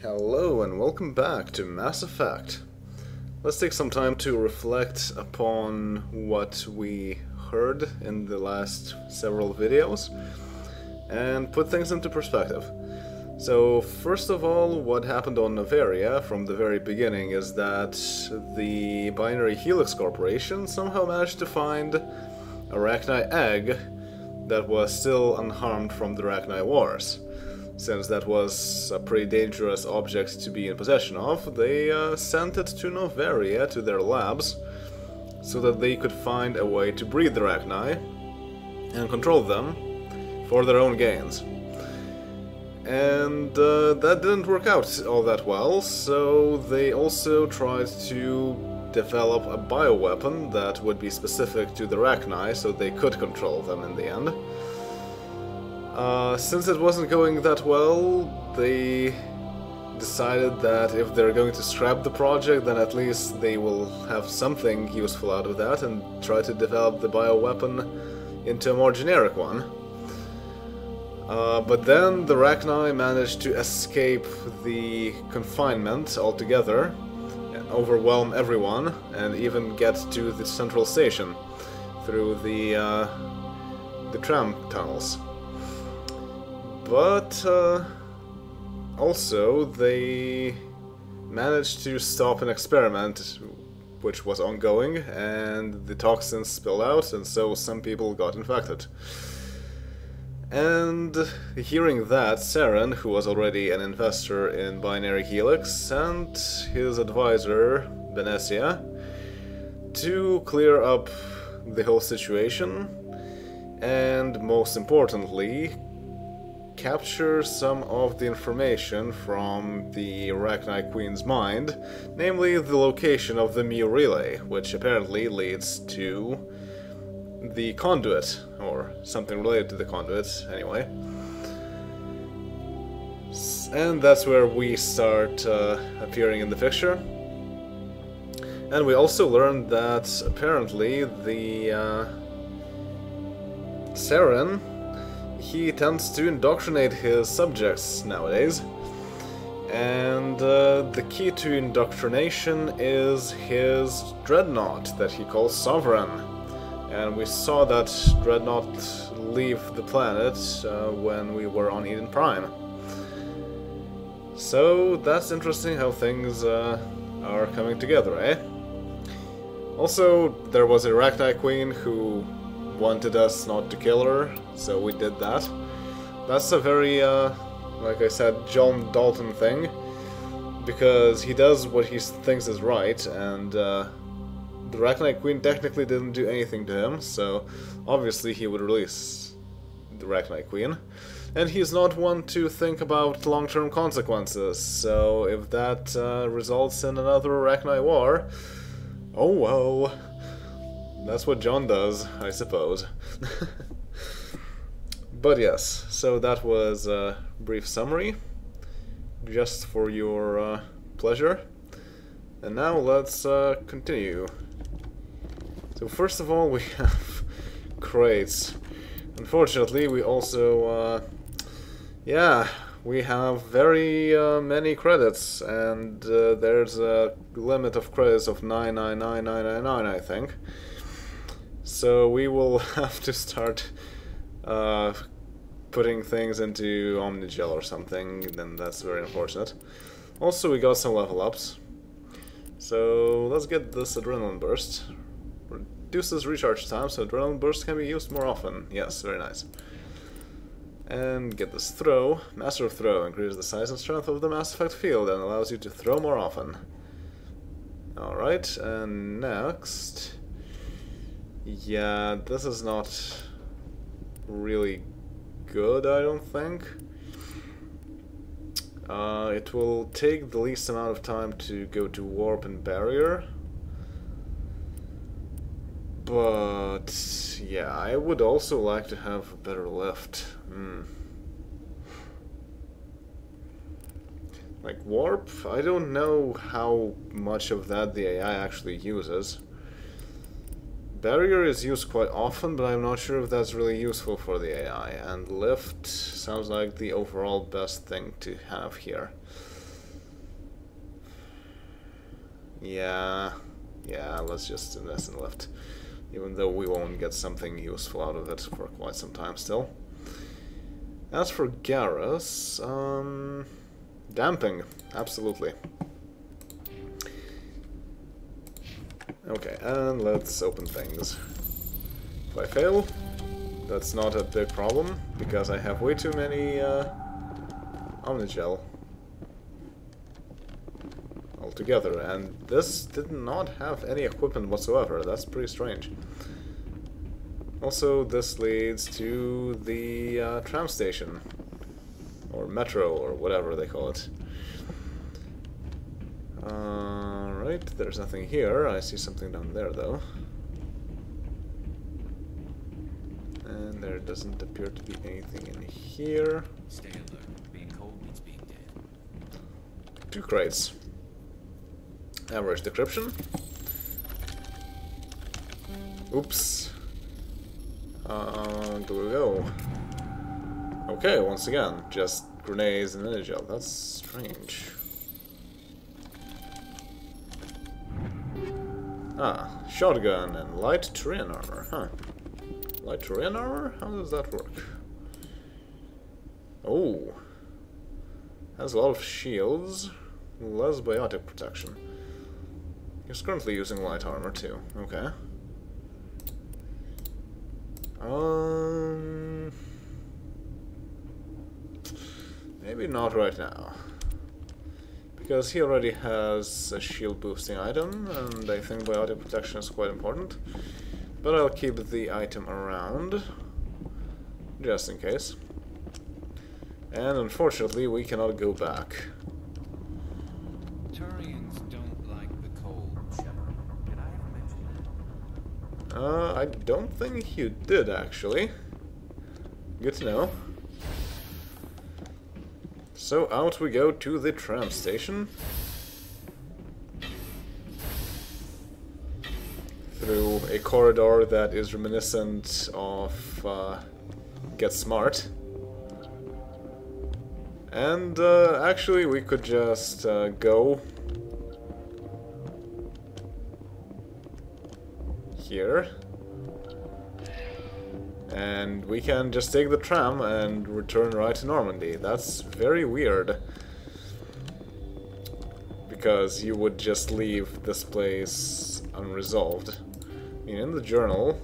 Hello and welcome back to Mass Effect. Let's take some time to reflect upon what we heard in the last several videos and put things into perspective. So first of all, what happened on Noveria from the very beginning is that the Binary Helix Corporation somehow managed to find a Rachni egg that was still unharmed from the Rachni Wars. Since that was a pretty dangerous object to be in possession of, they sent it to Noveria, to their labs, so that they could find a way to breed the Rachni and control them for their own gains. And that didn't work out all that well, so they also tried to develop a bioweapon that would be specific to the Rachni, so they could control them in the end. Since it wasn't going that well, they decided that if they're going to scrap the project, then at least they will have something useful out of that and try to develop the bioweapon into a more generic one. But then the Rachni managed to escape the confinement altogether, and overwhelm everyone, and even get to the central station through the tram tunnels. But also they managed to stop an experiment which was ongoing, and the toxins spilled out, and so some people got infected. And hearing that, Saren, who was already an investor in Binary Helix, sent his advisor, Venetia, to clear up the whole situation, and most importantly, capture some of the information from the Rachni Queen's mind, namely the location of the Mu relay, which apparently leads to the conduit, or something related to the conduit, anyway. And that's where we start appearing in the picture. And we also learned that apparently the Saren, he tends to indoctrinate his subjects nowadays, and the key to indoctrination is his dreadnought that he calls Sovereign. And we saw that dreadnought leave the planet when we were on Eden Prime. So that's interesting how things are coming together, eh? Also, there was a Rachni Queen who wanted us not to kill her, so we did that. That's a very, like I said, John Dalton thing, because he does what he thinks is right, and the Rachni Queen technically didn't do anything to him, so obviously he would release the Rachni Queen. And he's not one to think about long-term consequences, so if that results in another Rachni war, oh well. That's what John does, I suppose. But yes, so that was a brief summary, just for your pleasure. And now let's continue. So first of all, we have crates. Unfortunately, we also, yeah, we have very many credits, and there's a limit of credits of 999,999, I think. So we will have to start putting things into Omnigel or something, then that's very unfortunate. Also, we got some level ups. So let's get this Adrenaline Burst. Reduces recharge time, so Adrenaline Burst can be used more often. Yes, very nice. And get this Throw. Master of Throw increases the size and strength of the Mass Effect field and allows you to throw more often. Alright, and next... Yeah, this is not really good, I don't think. It will take the least amount of time to go to Warp and Barrier. But yeah, I would also like to have a better lift. Like Warp, I don't know how much of that the AI actually uses. Barrier is used quite often, but I'm not sure if that's really useful for the AI, and lift sounds like the overall best thing to have here. Yeah, let's just invest in lift. Even though we won't get something useful out of it for quite some time still. As for Garrus, damping, absolutely. Okay, and let's open things. If I fail, that's not a big problem, because I have way too many Omnigel altogether, and this did not have any equipment whatsoever. That's pretty strange. Also, this leads to the tram station, or metro, or whatever they call it. Right, there's nothing here. I see something down there, though. And there doesn't appear to be anything in here. Stay alert. Being cold means being dead. 2 crates. Average decryption. Oops. Go go. Okay, once again, just grenades and energy gel. That's strange. Ah, shotgun and light terrain armor, huh? Light terrain armor? How does that work? Oh. Has a lot of shields, less biotic protection. He's currently using light armor too. Okay. Maybe not right now. Because he already has a shield boosting item, and I think biotic protection is quite important. But I'll keep the item around, just in case. And unfortunately, we cannot go back. Turians don't like the cold, Shepard. Did I ever mention that? I don't think you did, actually. Good to know. So out we go to the tram station. Through a corridor that is reminiscent of Get Smart. And actually we could just go here. And we can just take the tram and return right to Normandy. That's very weird. Because you would just leave this place unresolved. I mean, in the journal,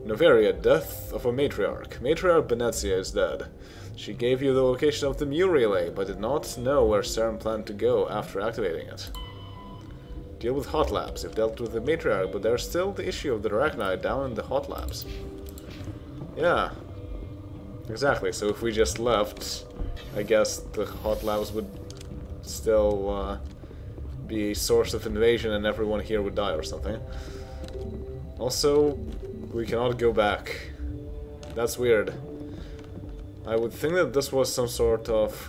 Novaria, death of a matriarch. Matriarch Benezia is dead. She gave you the location of the Mu relay, but did not know where Saren planned to go after activating it. Deal with hot labs. You've dealt with the matriarch, but there's still the issue of the Arachnite down in the hot labs. Yeah, exactly. So if we just left, I guess the hot labs would still be a source of invasion and everyone here would die or something. Also, we cannot go back. That's weird. I would think that this was some sort of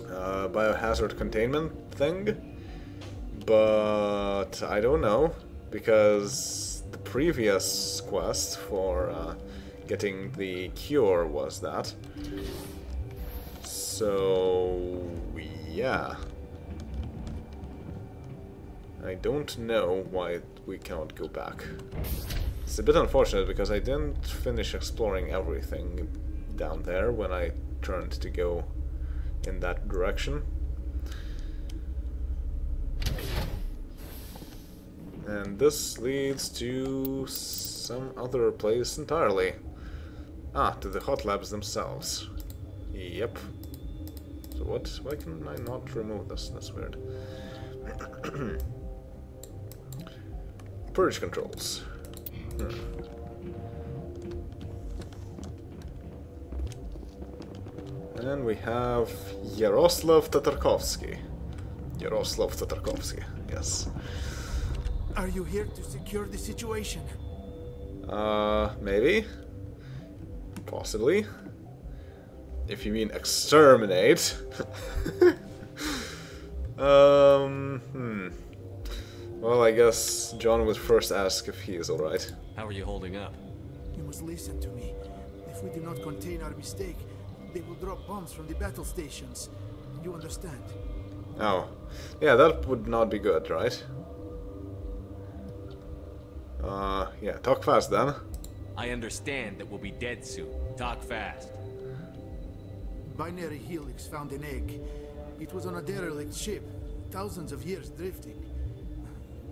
biohazard containment thing, but I don't know, because the previous quest for getting the cure was that. So, yeah. I don't know why we cannot go back. It's a bit unfortunate because I didn't finish exploring everything down there when I turned to go in that direction. And this leads to some other place entirely. Ah, to the hot labs themselves. Yep. So what? Why can I not remove this? That's weird. Purge controls. And we have Yaroslav Tartakovsky. Yaroslav Tartakovsky, yes. Are you here to secure the situation? Maybe. Possibly. If you mean exterminate. Well, I guess John would first ask if he is alright. How are you holding up? You must listen to me. If we do not contain our mistake, they will drop bombs from the battle stations. You understand? Oh. Yeah, that would not be good, right? Yeah, talk fast then. I understand that we'll be dead soon. Talk fast. Binary Helix found an egg. It was on a derelict ship, thousands of years drifting.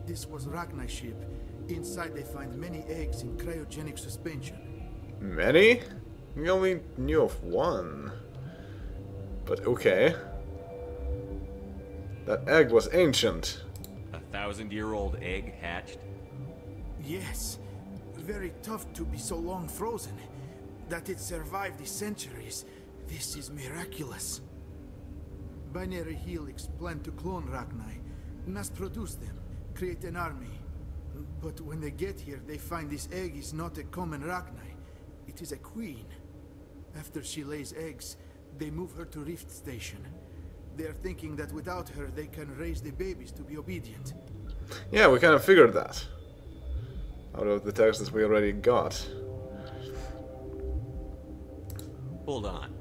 This was Rachni's ship. Inside they find many eggs in cryogenic suspension. Many? We only knew of one. But okay. That egg was ancient. 1,000-year-old egg hatched? Yes. Very tough to be so long frozen. That it survived the centuries. This is miraculous. Binary Helix planned to clone Rachni, mass produce them, create an army. But when they get here, they find this egg is not a common Rachni. It is a queen. After she lays eggs, they move her to Rift Station. They are thinking that without her, they can raise the babies to be obedient. Yeah, we kind of figured that. Out of the text that we already got. Hold on.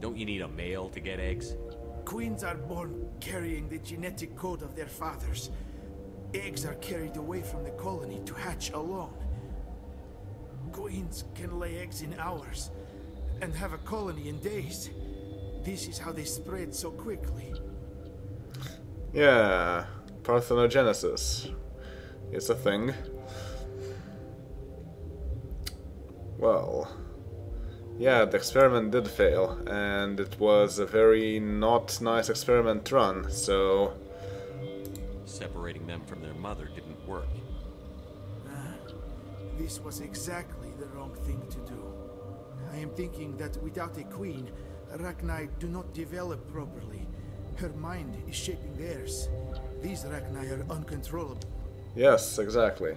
Don't you need a male to get eggs? Queens are born carrying the genetic code of their fathers. Eggs are carried away from the colony to hatch alone. Queens can lay eggs in hours and have a colony in days. This is how they spread so quickly. Yeah, parthenogenesis. It's a thing. Well, yeah, the experiment did fail, and it was a very not nice experiment run, so... Separating them from their mother didn't work. This was exactly the wrong thing to do. I am thinking that without a queen, Rachni do not develop properly. Her mind is shaping theirs. These Rachni are uncontrollable. Yes, exactly.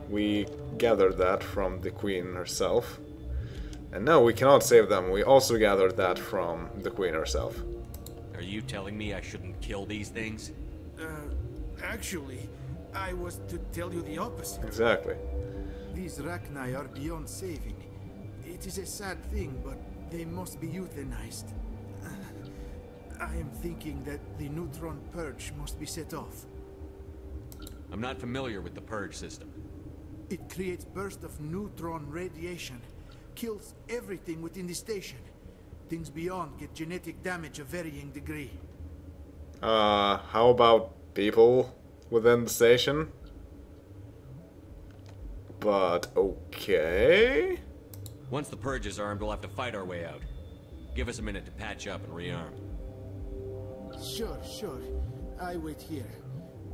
We gathered that from the queen herself. And no, we cannot save them. We also gathered that from the queen herself. Are you telling me I shouldn't kill these things? Actually, I was to tell you the opposite. Exactly. These Rachni are beyond saving. It is a sad thing, but they must be euthanized. I am thinking that the neutron purge must be set off. I'm not familiar with the purge system. It creates bursts of neutron radiation, kills everything within the station. Things beyond get genetic damage of varying degree. How about people within the station? But okay. Once the purge is armed, we'll have to fight our way out. Give us a minute to patch up and rearm. Sure. I wait here.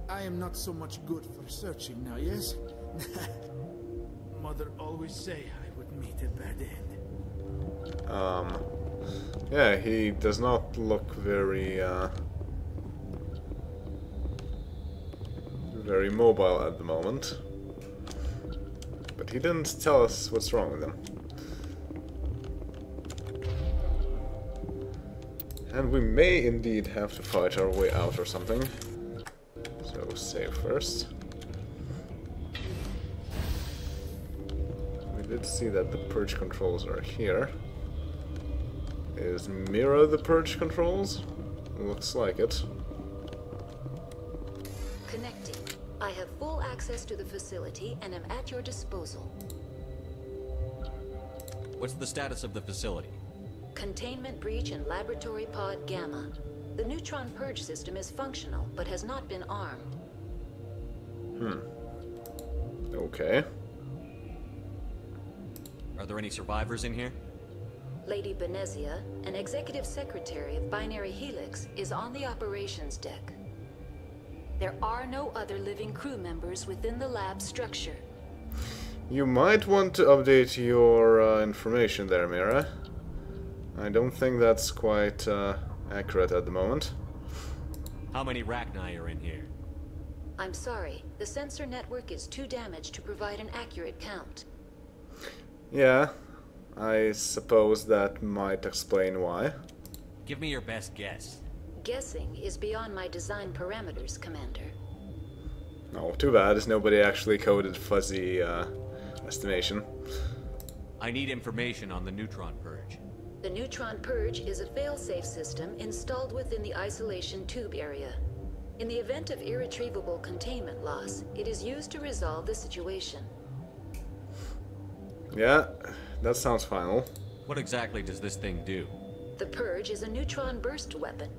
I am not so much good for searching now, yes? Mother always say I would meet a bad end. Yeah, he does not look very, very mobile at the moment. But he didn't tell us what's wrong with him. And we may indeed have to fight our way out or something. So save first. We did see that the purge controls are here. Is Mira the purge controls? Looks like it. Connecting. I have full access to the facility and am at your disposal. What's the status of the facility? Containment breach in Laboratory Pod Gamma. The neutron purge system is functional, but has not been armed. Okay. Are there any survivors in here? Lady Benezia, an executive secretary of Binary Helix, is on the operations deck. There are no other living crew members within the lab structure. You might want to update your information there, Mira. I don't think that's quite accurate at the moment. How many Rachni are in here? I'm sorry, the sensor network is too damaged to provide an accurate count. Yeah, I suppose that might explain why. Give me your best guess. Guessing is beyond my design parameters, Commander. Oh, too bad. Nobody actually coded fuzzy estimation. I need information on the neutron purge. The neutron purge is a fail-safe system installed within the isolation tube area. In the event of irretrievable containment loss, it is used to resolve the situation. Yeah, that sounds final. What exactly does this thing do? The purge is a neutron burst weapon.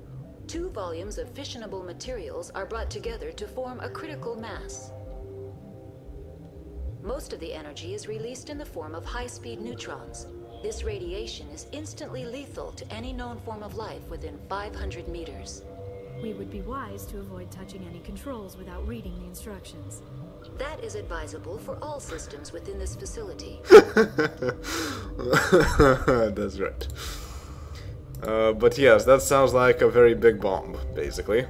2 volumes of fissionable materials are brought together to form a critical mass. Most of the energy is released in the form of high-speed neutrons. This radiation is instantly lethal to any known form of life within 500 meters. We would be wise to avoid touching any controls without reading the instructions. That is advisable for all systems within this facility. That's right. But yes, that sounds like a very big bomb, basically.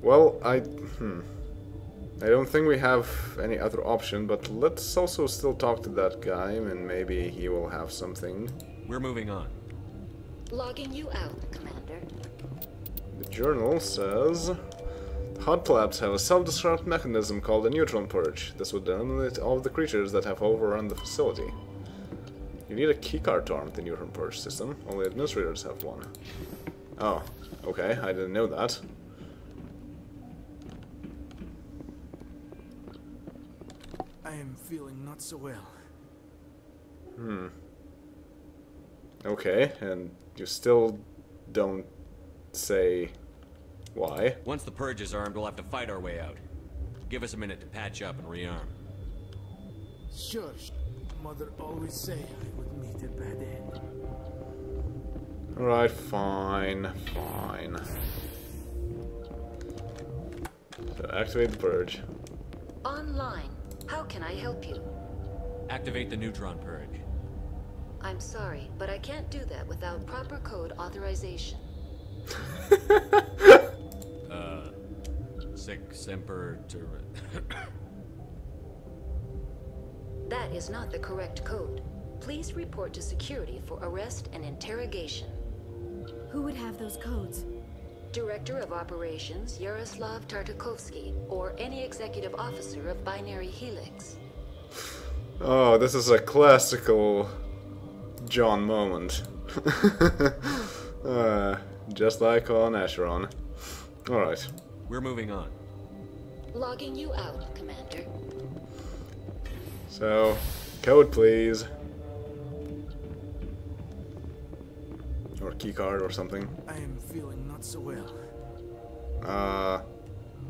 Well, I don't think we have any other option, but let's also still talk to that guy, and maybe he will have something. We're moving on. Logging you out, Commander. The journal says... Hot labs have a self-destruct mechanism called a neutron purge. This would eliminate all of the creatures that have overrun the facility. You need a keycard to arm the neutron purge system. Only administrators have one. Oh, okay, I didn't know that. I am feeling not so well. Okay, and you still don't say why. Once the purge is armed, we'll have to fight our way out. Give us a minute to patch up and rearm. Sure. Mother always say I would meet a bad end. Alright, fine, fine. So activate the purge. Online. How can I help you? Activate the neutron purge. I'm sorry, but I can't do that without proper code authorization. Sic semper That is not the correct code. Please report to security for arrest and interrogation. Who would have those codes? Director of Operations, Yaroslav Tartakovsky, or any executive officer of Binary Helix. Oh, this is a classical John moment. Just like on Acheron. Alright. We're moving on. Logging you out, Commander. So, code please. Or keycard or something. I am feeling not so well.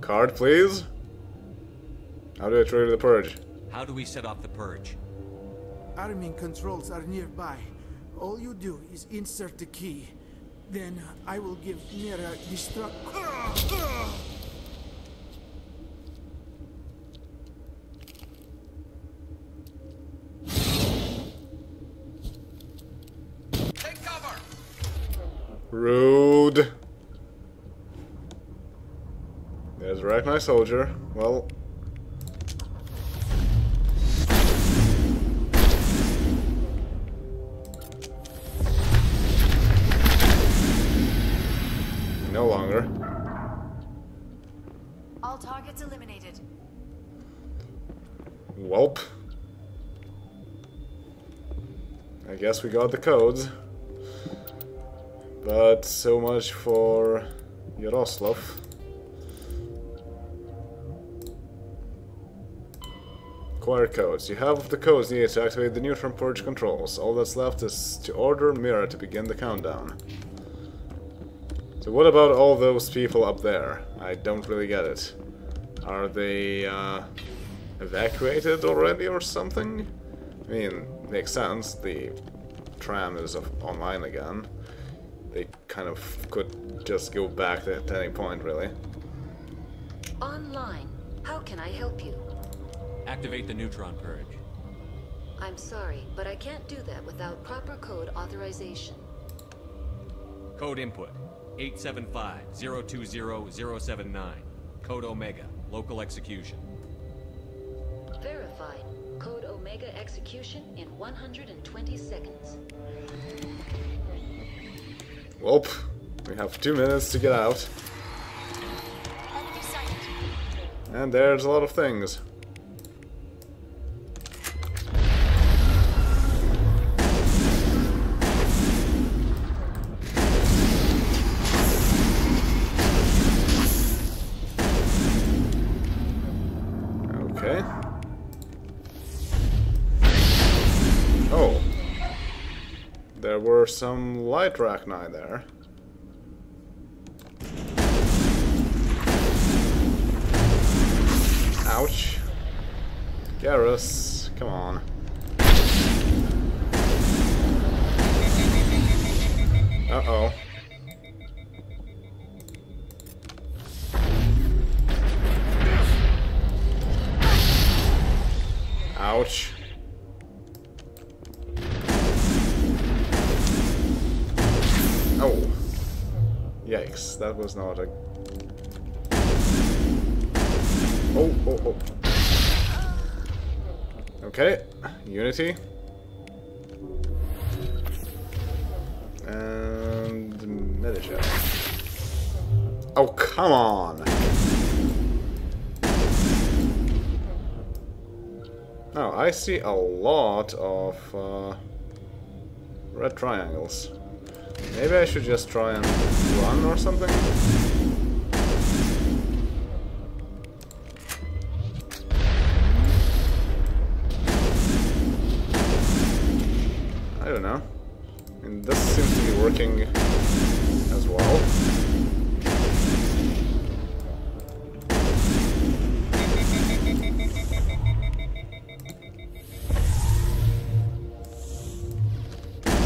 Card please? How do I trigger the purge? How do we set off the purge? Arming controls are nearby. All you do is insert the key. Then I will give Mira destruct. Take cover! Rude. There's a recognized soldier. Well. No longer. All targets eliminated. Welp. I guess we got the codes. But so much for Yaroslav. Acquire codes. You have the codes needed to activate the neutron purge controls. All that's left is to order Mira to begin the countdown. So what about all those people up there? I don't really get it. Are they evacuated already or something? I mean, makes sense. The tram is online again. They kind of could just go back at any point, really. Online. How can I help you? Activate the neutron purge. I'm sorry, but I can't do that without proper code authorization. Code input 875-020-079. Code Omega. Local execution. Verified. Code Omega execution in 120 seconds. Welp, we have 2 minutes to get out. Enemy sighted. And there's a lot of things. there were some light arachni there. Ouch. Garrus, come on. Uh-oh. Ouch. Oh. Yikes, that was not a... Oh, oh, oh. Okay, Unity. And... Medicare. Oh, come on! Oh, I see a lot of red triangles. Maybe I should just try and run or something? I don't know. I mean, this seems to be working as well.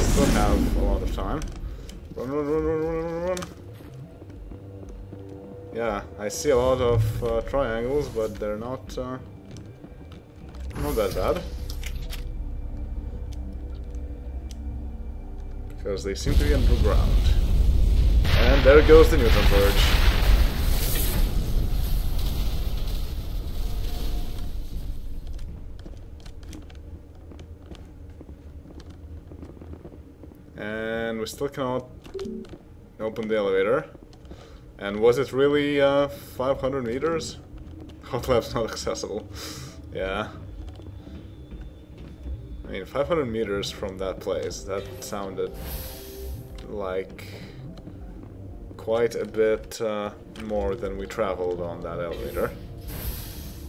Still have a lot of time. Run, run, run, run, run, run, run. Yeah, I see a lot of triangles, but they're not that bad. Because they seem to be underground. And there goes the neutron purge. And we still cannot open the elevator. And was it really 500 meters? Hot lab's not accessible. Yeah. I mean, 500 meters from that place, that sounded like quite a bit more than we traveled on that elevator.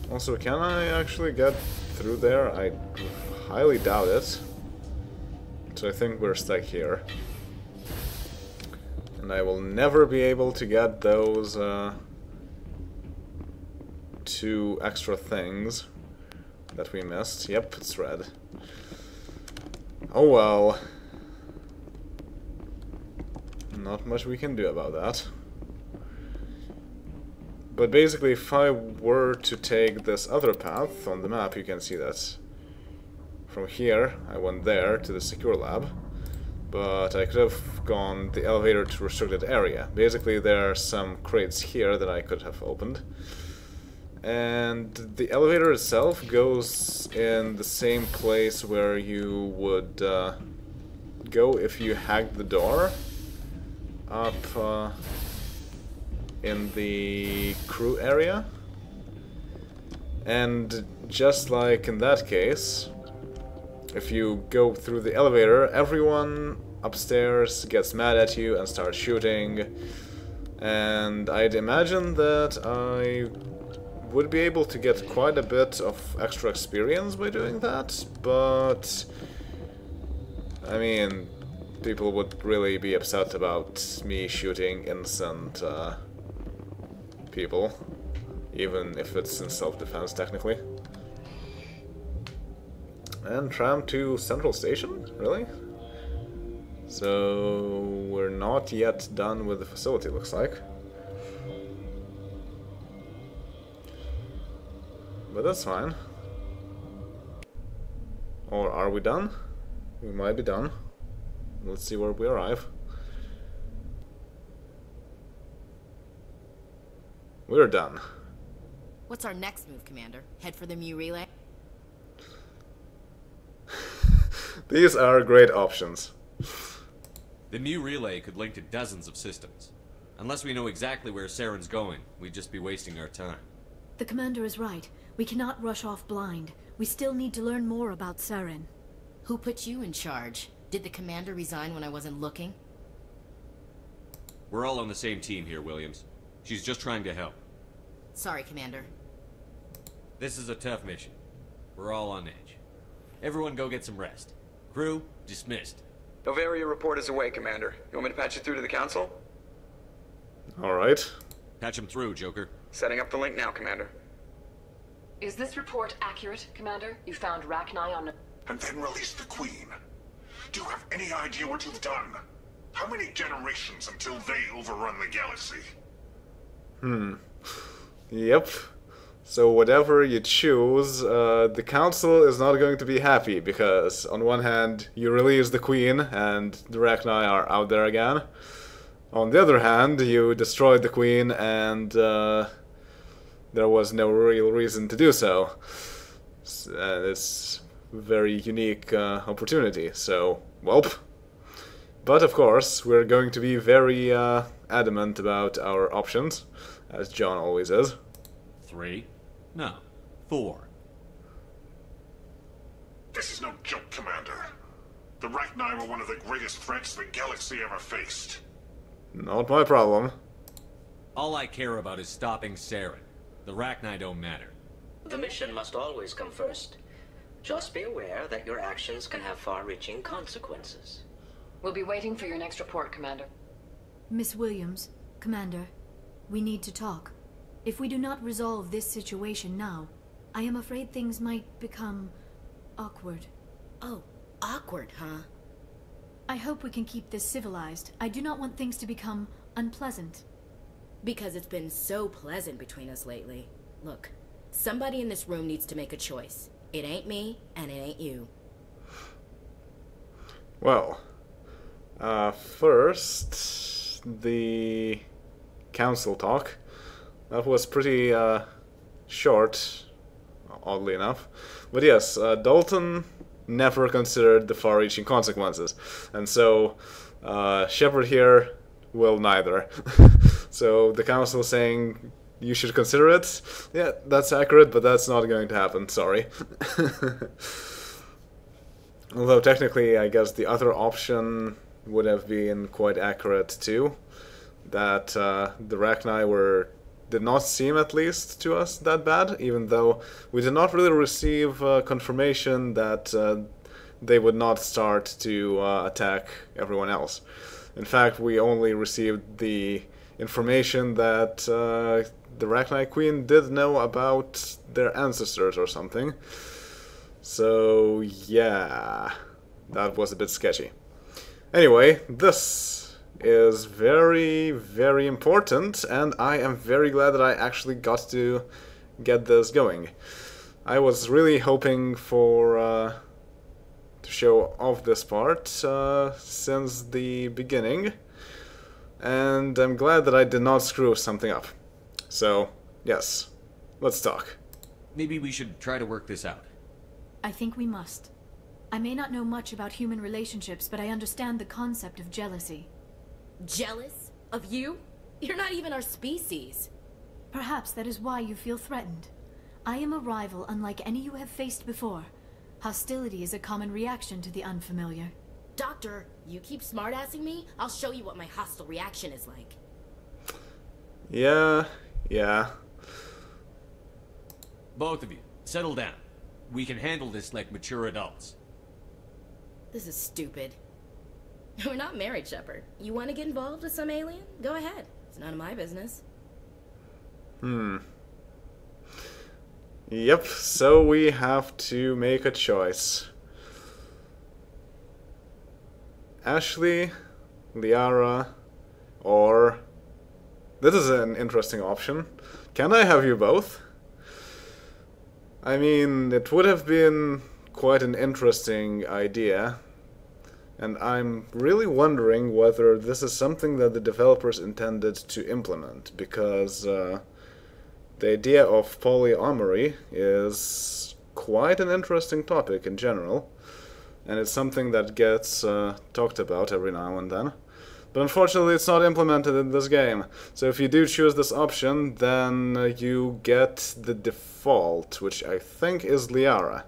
Also, can I actually get through there? I highly doubt it. So I think we're stuck here. And I will never be able to get those 2 extra things that we missed. Yep, it's red. Oh well. Not much we can do about that. But basically, if I were to take this other path on the map, you can see that from here I went there to the secure lab, but I could have gone the elevator to restricted area. Basically, there are some crates here that I could have opened. And the elevator itself goes in the same place where you would go if you hacked the door up in the crew area. And just like in that case, if you go through the elevator, everyone upstairs gets mad at you and starts shooting. And I'd imagine that I would be able to get quite a bit of extra experience by doing that, but I mean, people would really be upset about me shooting innocent people, even if it's in self-defense technically. And tram to Central Station? Really? So we're not yet done with the facility, looks like. But that's fine. Or are we done? We might be done. Let's see where we arrive. We're done. What's our next move, Commander? Head for the Mu relay? These are great options. The Mu relay could link to dozens of systems. Unless we know exactly where Saren's going, we'd just be wasting our time. The commander is right. We cannot rush off blind. We still need to learn more about Saren. Who put you in charge? Did the commander resign when I wasn't looking? We're all on the same team here, Williams. She's just trying to help. Sorry, Commander. This is a tough mission. We're all on edge. Everyone go get some rest. Crew, dismissed. Novaria report is away, Commander. You want me to patch you through to the Council? Alright. Patch him through, Joker. Setting up the link now, Commander. Is this report accurate, Commander? You found Rachni on... And then released the Queen. Do you have any idea what you've done? How many generations until they overrun the galaxy? Yep. So whatever you choose, the Council is not going to be happy, because on one hand, you release the Queen, and the Rachni are out there again. On the other hand, you destroyed the Queen, and there was no real reason to do so. It's a very unique opportunity, so, welp. But of course, we're going to be very adamant about our options, as John always is. 3? No. 4. This is no joke, Commander. The Rachni were one of the greatest threats the galaxy ever faced. Not my problem. All I care about is stopping Saren. The Rachni don't matter. The mission must always come first. Just be aware that your actions can have far-reaching consequences. We'll be waiting for your next report, Commander. Miss Williams, Commander, we need to talk. If we do not resolve this situation now, I am afraid things might become awkward. Oh, awkward, huh? I hope we can keep this civilized. I do not want things to become unpleasant. Because it's been so pleasant between us lately. Look, somebody in this room needs to make a choice. It ain't me, and it ain't you. Well, first, the Council talk. That was pretty short, oddly enough. But yes, Dalton never considered the far-reaching consequences. And so, Shepard here will neither. So the Council is saying you should consider it. Yeah, that's accurate, but that's not going to happen, sorry. Although technically, I guess the other option would have been quite accurate too. That the Rachni did not seem, at least to us, that bad, even though we did not really receive confirmation that they would not start to attack everyone else. In fact, we only received the information that the Rachni Queen did know about their ancestors or something. So, yeah, that was a bit sketchy. Anyway, this is very, very important, and I am very glad that I actually got to get this going. I was really hoping for to show off this part since the beginning, and I'm glad that I did not screw something up. So, yes, let's talk. Maybe we should try to work this out. I think we must. I may not know much about human relationships, but I understand the concept of jealousy. Jealous? Of you? You're not even our species. Perhaps that is why you feel threatened. I am a rival unlike any you have faced before. Hostility is a common reaction to the unfamiliar. Doctor, you keep smartassing me, I'll show you what my hostile reaction is like. Yeah. Both of you, settle down. We can handle this like mature adults. This is stupid. We're not married, Shepard. You want to get involved with some alien? Go ahead. It's none of my business. Yep, so we have to make a choice. Ashley, Liara, or... This is an interesting option. Can I have you both? I mean, it would have been quite an interesting idea, and I'm really wondering whether this is something that the developers intended to implement, because the idea of polyamory is quite an interesting topic in general, and it's something that gets talked about every now and then. But unfortunately, it's not implemented in this game. So if you do choose this option, then you get the default, which I think is Liara.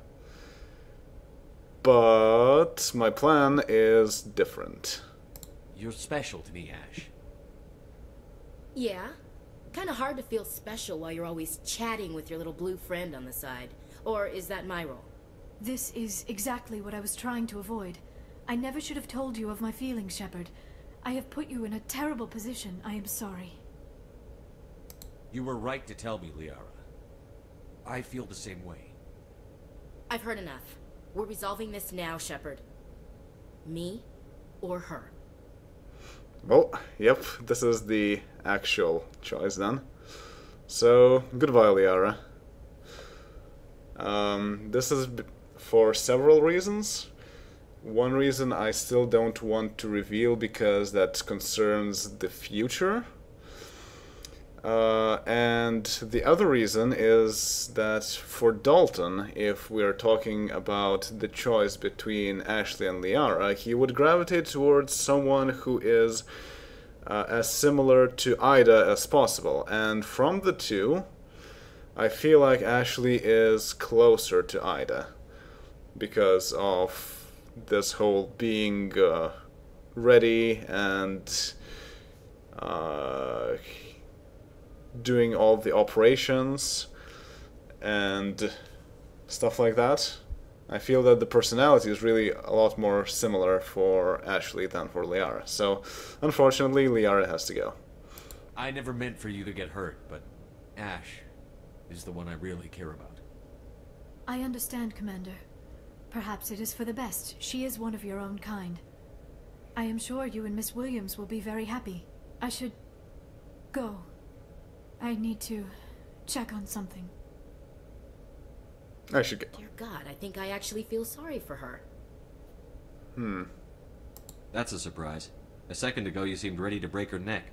But my plan is different. You're special to me, Ash. Yeah. Kinda hard to feel special while you're always chatting with your little blue friend on the side. Or is that my role? This is exactly what I was trying to avoid. I never should have told you of my feelings, Shepard. I have put you in a terrible position. I am sorry. You were right to tell me, Liara. I feel the same way. I've heard enough. We're resolving this now, Shepard. Me or her. Well, yep, this is the actual choice then. So, goodbye, Liara. This is for several reasons. One reason I still don't want to reveal because that concerns the future. And the other reason is that for Dalton, if we're talking about the choice between Ashley and Liara, he would gravitate towards someone who is as similar to Ida as possible. And from the two, I feel like Ashley is closer to Ida because of this whole being ready and doing all the operations and stuff like that. I feel that the personality is really a lot more similar for Ashley than for Liara. So, unfortunately, Liara has to go. I never meant for you to get hurt, but Ash is the one I really care about. I understand, Commander. Perhaps it is for the best. She is one of your own kind. I am sure you and Miss Williams will be very happy. I should go. I need to check on something. I should go. Dear God, I think I actually feel sorry for her. That's a surprise. A second ago you seemed ready to break her neck.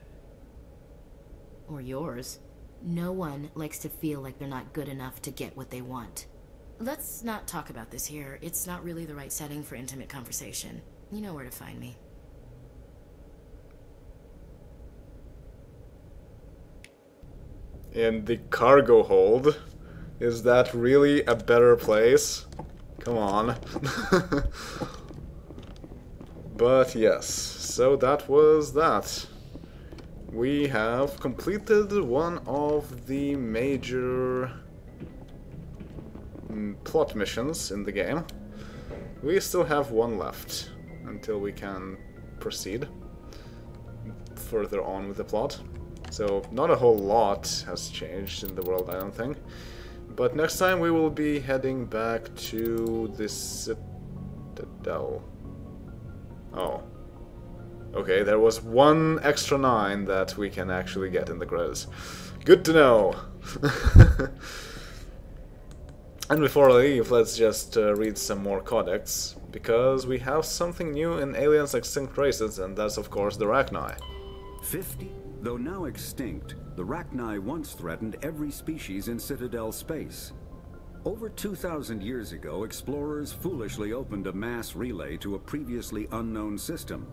Or yours. No one likes to feel like they're not good enough to get what they want. Let's not talk about this here. It's not really the right setting for intimate conversation. You know where to find me. In the cargo hold. Is that really a better place? Come on. But yes, so that was that. We have completed one of the major plot missions in the game. We still have one left until we can proceed further on with the plot. So not a whole lot has changed in the world, I don't think. But next time we will be heading back to the Citadel. Oh. Okay, there was one extra 9 that we can actually get in the credits. Good to know! And before I leave, let's just read some more codex, because we have something new in Aliens Extinct Races, and that's of course the Rachni. 50. Though now extinct, the Rachni once threatened every species in Citadel space. Over 2,000 years ago, explorers foolishly opened a mass relay to a previously unknown system,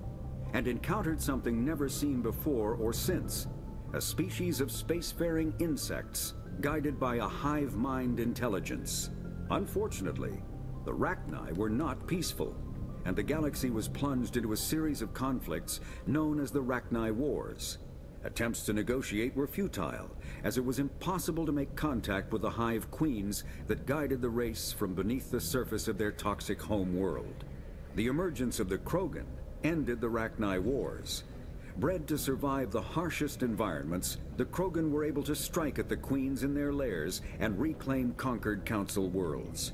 and encountered something never seen before or since, a species of spacefaring insects guided by a hive mind intelligence. Unfortunately, the Rachni were not peaceful, and the galaxy was plunged into a series of conflicts known as the Rachni Wars. Attempts to negotiate were futile, as it was impossible to make contact with the hive queens that guided the race from beneath the surface of their toxic home world. The emergence of the Krogan ended the Rachni Wars. Bred to survive the harshest environments, the Krogan were able to strike at the queens in their lairs and reclaim conquered Council worlds.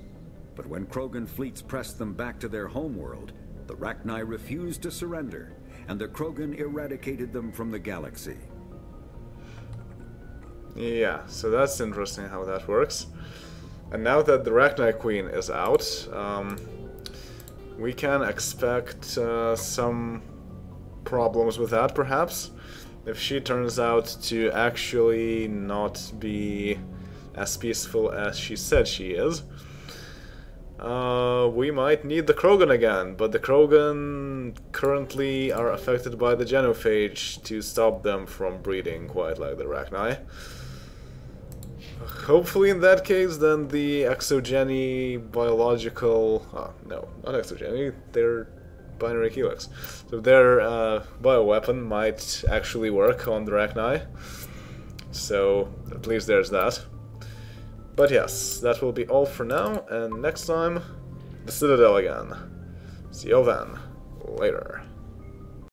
But when Krogan fleets pressed them back to their homeworld, the Rachni refused to surrender, and the Krogan eradicated them from the galaxy. Yeah, so that's interesting how that works. And now that the Rachni Queen is out, we can expect some problems with that, perhaps. If she turns out to actually not be as peaceful as she said she is, we might need the Krogan again, but the Krogan currently are affected by the genophage to stop them from breeding quite like the Rachni. Hopefully in that case then the exogeny biological... no, not exogeny, they're binary helix. So their bioweapon might actually work on the Rachni. So at least there's that. But yes, that will be all for now, and next time, the Citadel again. See you then. later.